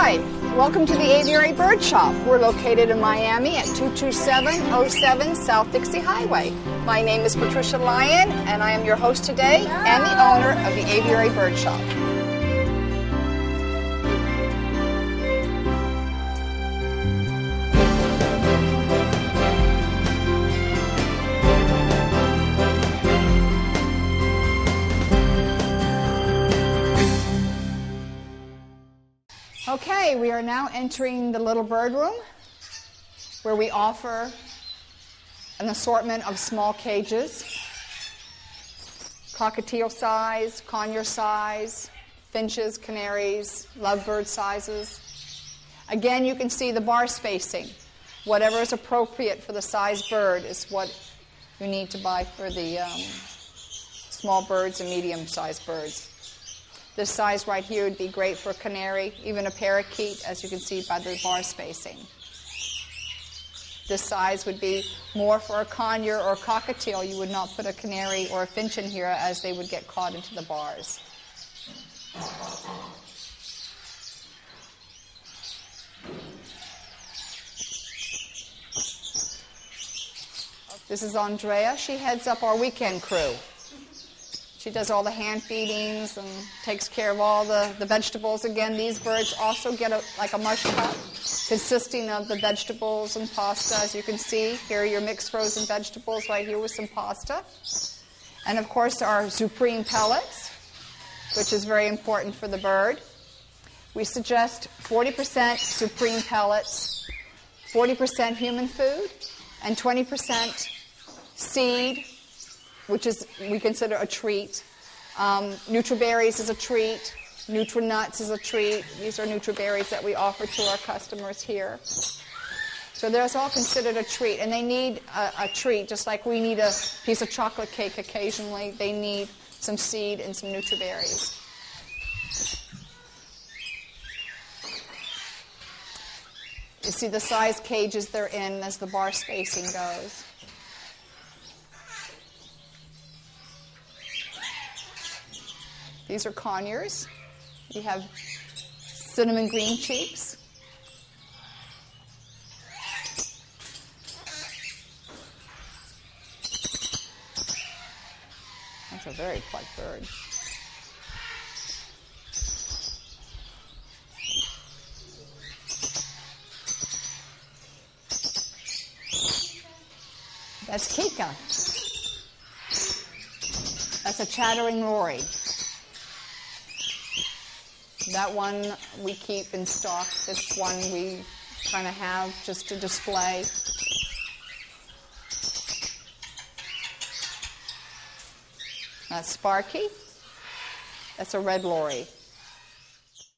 Hi, welcome to the Aviary Bird Shop. We're located in Miami at 22707 South Dixie Highway. My name is Patricia Lyon, and I am your host today and the owner of the Aviary Bird Shop. Okay, we are now entering the little bird room where we offer an assortment of small cages, cockatiel size, conure size, finches, canaries, lovebird sizes. Again, you can see the bar spacing. Whatever is appropriate for the size bird is what you need to buy for the small birds and medium-sized birds. This size right here would be great for a canary, even a parakeet, as you can see by the bar spacing. This size would be more for a conure or a cockatiel. You would not put a canary or a finch in here as they would get caught into the bars. This is Andrea. She heads up our weekend crew. She does all the hand feedings and takes care of all the vegetables. Again, these birds also get like a mush cup consisting of the vegetables and pasta. As you can see, here are your mixed frozen vegetables right here with some pasta. And of course, our Supreme pellets, which is very important for the bird. We suggest 40% Supreme pellets, 40% human food, and 20% seed, which is we consider a treat. Nutriberries is a treat. Nutrinuts is a treat. These are nutriberries that we offer to our customers here. So that's all considered a treat, and they need a treat just like we need a piece of chocolate cake occasionally. They need some seed and some nutriberries. You see the size cages they're in as the bar spacing goes. These are conures. We have cinnamon green cheeks. That's a very plucked bird. That's Kika. That's a chattering lory. That one we keep in stock. This one we kind of have just to display. That's Sparky. That's a red lory.